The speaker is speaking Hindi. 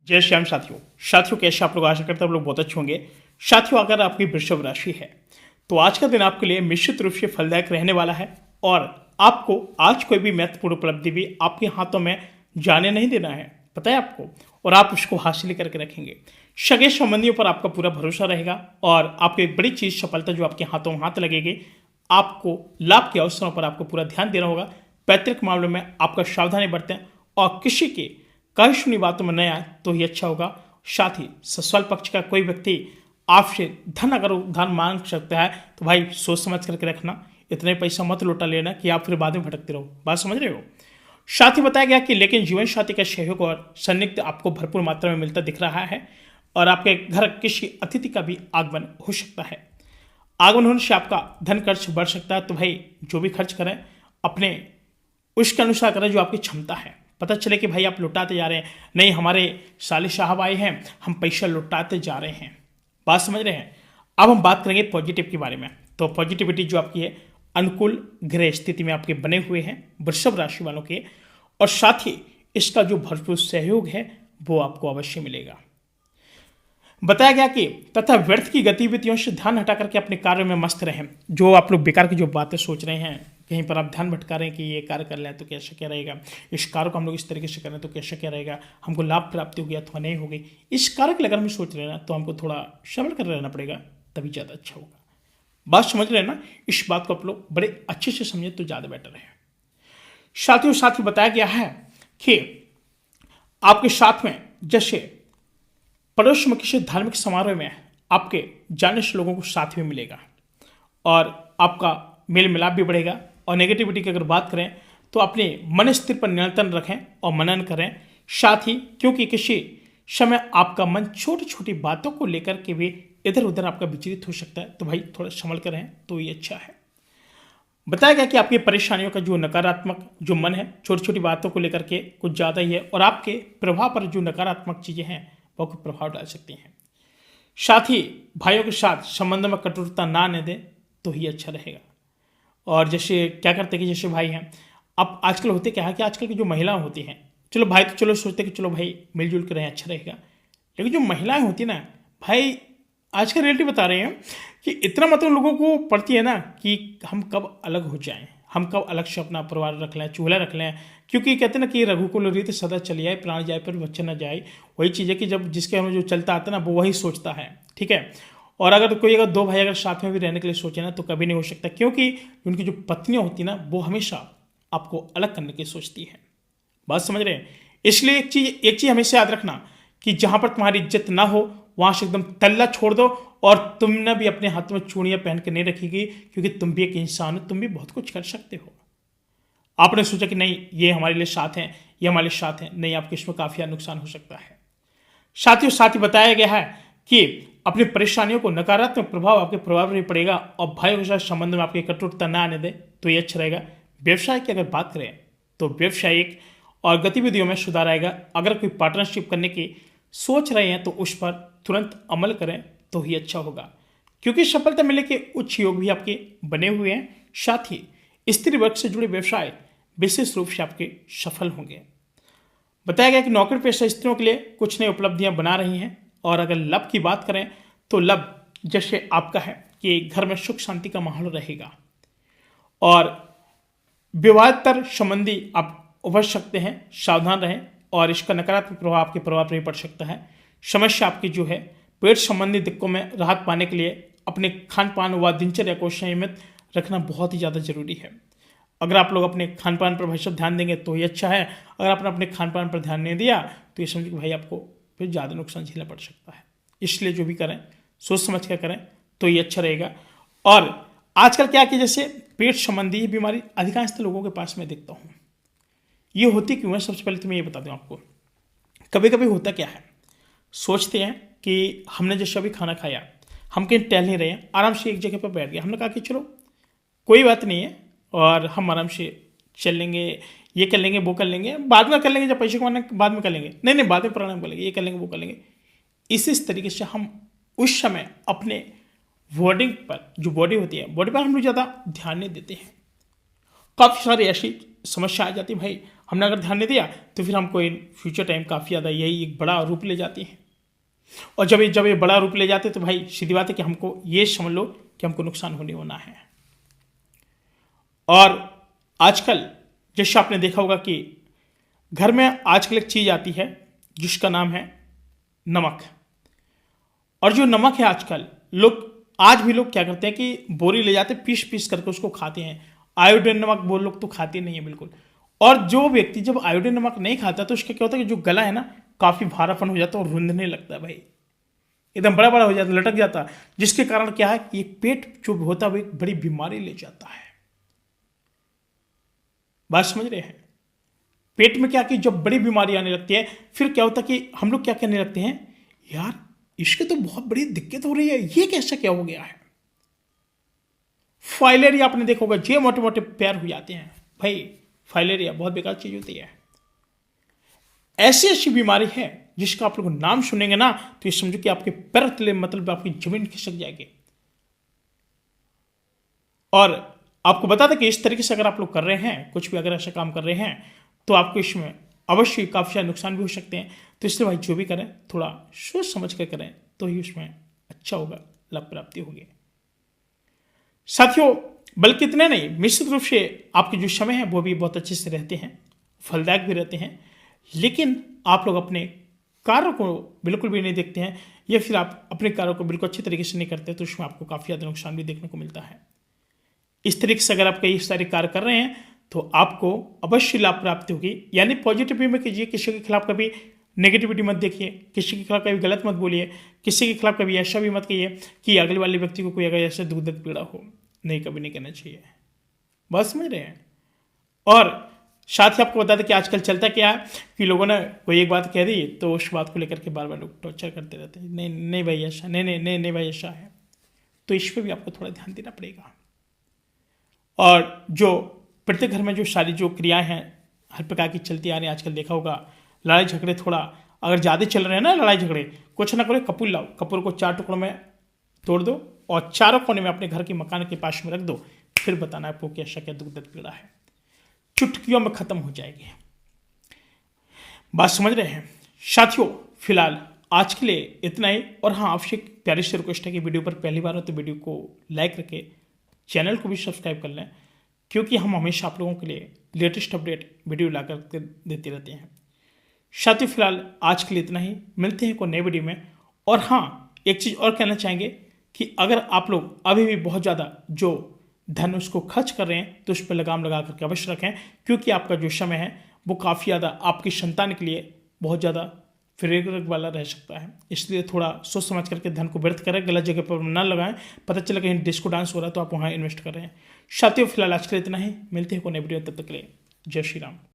जय श्याम साथियों कैसे आप लोग आशा करते हैं आप लोग बहुत अच्छे होंगे। साथियों अगर आपकी वृषभ राशि है तो आज का दिन आपके लिए निश्चित रूप से फलदायक रहने वाला है और आपको आज कोई भी महत्वपूर्ण उपलब्धि भी आपके हाथों में जाने नहीं देना है, पता है आपको, और आप उसको हासिल करके रखेंगे। सगे संबंधियों पर आपका पूरा भरोसा रहेगा और आपको एक बड़ी चीज सफलता जो आपके हाथों हाथ लगेगी, आपको लाभ के अवसरों पर आपको पूरा ध्यान देना होगा। पैतृक मामलों में आपका सावधानी बरतें और किसी के कही सुनी बातों में न आए तो ही अच्छा होगा। साथ ही ससुराल पक्ष का कोई व्यक्ति आपसे धन अगर उधार मांग सकता है तो भाई सोच समझ करके रखना, इतने पैसा मत लौटा लेना कि आप फिर बाद में भटकते रहो। बात समझ रहे हो। साथ ही बताया गया कि लेकिन जीवन साथी का सहयोग और सान्निध्य आपको भरपूर मात्रा में मिलता दिख रहा है और आपके घर किसी अतिथि का भी आगमन हो सकता है। आगमन होने से आपका धन खर्च बढ़ सकता है, तो भाई जो भी खर्च करें अपने उसके अनुसार करें जो आपकी क्षमता है। पता चले कि भाई आप लुटाते जा रहे हैं, नहीं हमारे साले साहब आए हैं हम पैसा लुटाते जा रहे हैं। बात समझ रहे हैं। अब हम बात करेंगे पॉजिटिव के बारे में। तो पॉजिटिविटी जो आपकी है, अनुकूल ग्रह स्थिति में आपके बने हुए हैं वृषभ राशि वालों के, और साथ ही इसका जो भरपूर सहयोग है वो आपको अवश्य मिलेगा। बताया गया कि तथा व्यर्थ की गतिविधियों से ध्यान हटा करके अपने कार्य में मस्त रहें। जो आप लोग बेकार की जो बातें सोच रहे हैं, कहीं पर आप ध्यान भटका रहे हैं कि ये कार्य कर लें तो कैसे क्या रहेगा, इस कार्य को हम लोग इस तरीके से करें तो कैसे क्या रहेगा, हमको लाभ प्राप्ति होगी अथवा नहीं होगी, इस कार्य के लिए अगर हम सोच रहे हैं ना तो हमको थोड़ा श्रवण कर रहना पड़ेगा, तभी ज़्यादा अच्छा होगा। बात समझ रहे हैं ना। इस बात को आप लोग बड़े अच्छे से समझे तो ज़्यादा बेटर है। साथ ही बताया गया है कि आपके साथ में जैसे पड़ोस में किसी धार्मिक समारोह में आपके जाने से लोगों को साथ में मिलेगा और आपका मेल मिलाप भी बढ़ेगा। और नेगेटिविटी की अगर बात करें तो अपने मन स्थिर पर नियंत्रण रखें और मनन करें। साथ ही क्योंकि किसी समय आपका मन छोटी छोटी बातों को लेकर के भी इधर उधर आपका विचलित हो सकता है, तो भाई थोड़ा संभल कर रहें तो ये अच्छा है। बताया गया कि आपकी परेशानियों का जो नकारात्मक जो मन है छोटी छोटी बातों को लेकर के कुछ ज़्यादा ही है और आपके प्रभाव पर जो नकारात्मक चीज़ें हैं वो कुछ प्रभाव डाल सकती हैं। साथ ही भाइयों के साथ संबंध में कठोरता ना आने दें तो ही अच्छा रहेगा। और जैसे क्या करते हैं कि जैसे भाई हैं, अब आजकल होते क्या है कि आजकल की जो महिलाएं होती हैं, चलो भाई तो चलो सोचते कि चलो भाई मिलजुल कर रहें अच्छा रहेगा, लेकिन जो महिलाएं होती ना भाई, आज का रियलिटी बता रहे हैं कि इतना मतलब लोगों को पड़ती है ना कि हम कब अलग हो जाएं, हम कब अलग से अपना परिवार रख लें, चूल्हा रख लें। क्योंकि कहते हैं ना कि रघुकुल रीत सदा चली आए, प्राण जाए पर बच्चा न जाए। वही चीज़ है कि जब जिसके हमें जो चलता आता है ना वो वही सोचता है, ठीक है। और अगर कोई अगर दो भाई अगर साथ में भी रहने के लिए सोचे ना तो कभी नहीं हो सकता, क्योंकि उनकी जो पत्नियां होती ना वो हमेशा आपको अलग करने की सोचती है। बात समझ रहे हैं। इसलिए एक चीज हमेशा याद रखना कि जहां पर तुम्हारी इज्जत ना हो वहां से एकदम तल्ला छोड़ दो। और तुमने भी अपने हाथ में चूड़ियां पहन के नहीं रखेगी, क्योंकि तुम भी एक इंसान हो, तुम भी बहुत कुछ कर सकते हो। आपने सोचा कि नहीं ये हमारे लिए साथ हैं, ये हमारे लिए साथ हैं, नहीं, आपके इसमें काफी नुकसान हो सकता है। साथ ही बताया गया है कि अपनी परेशानियों को नकारात्मक प्रभाव आपके प्रभाव नहीं पड़ेगा और भाइयों के साथ संबंध में आपकी कठोरता ना आने दे तो ये अच्छा रहेगा। व्यवसाय की अगर बात करें तो व्यवसायिक और गतिविधियों में सुधार आएगा। अगर कोई पार्टनरशिप करने की सोच रहे हैं तो उस पर तुरंत अमल करें तो ही अच्छा होगा, क्योंकि सफलता मिलने के उच्च योग भी आपके बने हुए हैं। साथ ही स्त्री वर्ग से जुड़े व्यवसाय विशेष रूप से आपके सफल होंगे। बताया गया कि नौकरी पेशा स्त्रियों के लिए कुछ नई उपलब्धियां बना रही हैं। और अगर लाभ की बात करें तो लाभ जैसे आपका है कि घर में सुख शांति का माहौल रहेगा और विवाहेतर संबंधी आप उभर सकते हैं, सावधान रहें और इसका नकारात्मक प्रभाव आपके प्रभाव पर ही पड़ सकता है। समस्या आपकी जो है पेट संबंधी दिक्कतों में राहत पाने के लिए अपने खान पान व दिनचर्या को संयमित रखना बहुत ही ज़्यादा जरूरी है। अगर आप लोग अपने खान पान पर भविष्य ध्यान देंगे तो ये अच्छा है। अगर आपने अपने खान पान पर ध्यान नहीं दिया तो ये समझिए कि भाई आपको फिर ज़्यादा नुकसान झेलना पड़ सकता है। इसलिए जो भी करें सोच समझ कर करें तो ये अच्छा रहेगा। और आजकल क्या कि जैसे पेट संबंधी बीमारी अधिकांशतः लोगों के पास मैं देखता हूँ, ये होती क्यों है, सबसे पहले तो मैं ये बता दूँ आपको। कभी कभी होता क्या है, सोचते हैं कि हमने जैसे अभी खाना खाया, हम कहीं टहल नहीं रहे हैं, आराम से एक जगह पर बैठ गए, हमने कहा कि चलो कोई बात नहीं है और हम आराम से चल लेंगे, ये कर लेंगे वो कर लेंगे, बाद में कर लेंगे, जब पैसे कमाने बाद में कर लेंगे, नहीं बाद में प्राणायाम कर लेंगे, ये कर लेंगे वो कर लेंगे। इस तरीके से हम उस समय अपने बॉडी पर जो बॉडी होती है बॉडी पर हम लोग ज़्यादा ध्यान नहीं देते हैं। काफ़ी सारी ऐसी समस्या आ जाती है भाई, हमने अगर ध्यान नहीं दिया तो फिर हमको इन फ्यूचर टाइम काफ़ी ज़्यादा यही एक बड़ा रूप ले जाती है। और जब ये बड़ा रूप ले जाते हैं तो भाई सीधी बात है कि हमको ये समझ लो कि हमको नुकसान होने वाला है। और आजकल जैसे आपने देखा होगा कि घर में आजकल एक चीज़ आती है जिसका नाम है नमक। और जो नमक है आजकल आज भी लोग क्या करते हैं कि बोरी ले जाते पीस पीस करके उसको खाते हैं। आयोडीन नमक वो लोग तो खाते नहीं है बिल्कुल। और जो व्यक्ति जब आयोडीन नमक नहीं खाता तो उसका क्या होता है कि जो गला है ना काफ़ी भारापन हो जाता है और रुंधने लगता है भाई, एकदम बड़ा बड़ा हो जाता है, लटक जाता है, जिसके कारण क्या है कि ये पेट जो होता है वो एक बड़ी बीमारी ले जाता है। बात समझ रहे हैं? पेट में क्या कि जब बड़ी बीमारी आने लगती है फिर क्या होता है कि हम लोग क्या कहने लगते हैं, यार इसके तो बहुत बड़ी दिक्कत हो रही है, ये कैसा क्या हो गया है। फाइलेरिया आपने देखा होगा, जे मोटे मोटे पैर हो जाते हैं भाई, फाइलेरिया बहुत बेकार चीज होती है। ऐसी ऐसी बीमारी है जिसका आप लोग नाम सुनेंगे ना तो ये समझो कि आपके पैर तले मतलब आपकी जमीन खिसक जाएगी। और आपको बता दें कि इस तरीके से अगर आप लोग कर रहे हैं, कुछ भी अगर ऐसा काम कर रहे हैं तो आपको इसमें अवश्य काफ़ी सारे नुकसान भी हो सकते हैं। तो इसलिए भाई जो भी करें थोड़ा सोच समझ कर करें तो ही उसमें अच्छा होगा, लाभ प्राप्ति होगी। साथियों बल्कि इतने नहीं, निश्चित रूप से आपके जो समय है वो भी बहुत अच्छे से रहते हैं, फलदायक भी रहते हैं। लेकिन आप लोग अपने कार्यों को बिल्कुल भी नहीं देखते हैं या फिर आप अपने कार्यों को बिल्कुल अच्छे तरीके से नहीं करते तो उसमें आपको काफ़ी ज़्यादा नुकसान भी देखने को मिलता है। इस तरीके से अगर आप कई सारे कार्य कर रहे हैं तो आपको अवश्य लाभ प्राप्ति होगी। यानी पॉजिटिव वे में कीजिए, किसी के खिलाफ कभी नेगेटिविटी मत देखिए, किसी के खिलाफ कभी गलत मत बोलिए, किसी के खिलाफ कभी ऐसा भी मत कहिए कि अगले वाले व्यक्ति को कोई अगर ऐसा दुख दर्द पीड़ा हो। नहीं, कभी नहीं करना चाहिए। बात समझ रहे हैं? और साथ ही आपको बता दें कि आजकल चलता क्या है कि लोगों ने कोई एक बात कह दी तो उस बात को लेकर के बार बार लोग टॉर्चर करते रहते हैं, नहीं नहीं भाई ऐसा, नहीं नहीं नहीं नहीं भाई ऐसा है। तो इस पर भी आपको थोड़ा ध्यान देना पड़ेगा। और जो प्रत्येक घर में जो सारी जो क्रियाएं हैं हर प्रकार की चलती आ रही हैं, आजकल देखा होगा लड़ाई झगड़े थोड़ा अगर ज़्यादा चल रहे हैं ना, लड़ाई झगड़े, कुछ ना करो, कपूर लाओ, कपूर को 4 टुकड़ों में तोड़ दो और चारों कोने में अपने घर के मकान के पास में रख दो, फिर बताना आपको कैसा क्या दुख दर्द पीड़ा है, चुटकियों में खत्म हो जाएगी। बात समझ रहे हैं? साथियों फिलहाल आज के लिए इतना ही। और हाँ, आपसे एक प्यारी सी रिक्वेस्ट है कि वीडियो पर पहली बार हो तो वीडियो को लाइक करके चैनल को भी सब्सक्राइब कर लें, क्योंकि हम हमेशा आप लोगों के लिए लेटेस्ट अपडेट वीडियो ला कर देते रहते हैं। साथियों फिलहाल आज के लिए इतना ही, मिलते हैं कोई नए वीडियो में। और हाँ, एक चीज़ और कहना चाहेंगे कि अगर आप लोग अभी भी बहुत ज़्यादा जो धन उसको खर्च कर रहे हैं तो उस पर लगाम लगा करके अवश्य रखें, क्योंकि आपका जो समय है वो काफ़ी ज़्यादा आपकी संतान के लिए बहुत ज़्यादा फिरेग वाला रह सकता है। इसलिए थोड़ा सोच समझ करके धन को व्यर्थ करें, गलत जगह पर ना लगाएं। पता चला कहीं डिस्को डांस हो रहा है तो आप वहाँ इन्वेस्ट कर रहे हैं। साथियों फिलहाल आज के लिए इतना ही, मिलते हैं कोई नई वीडियो, तब तक के लिए जय श्री राम।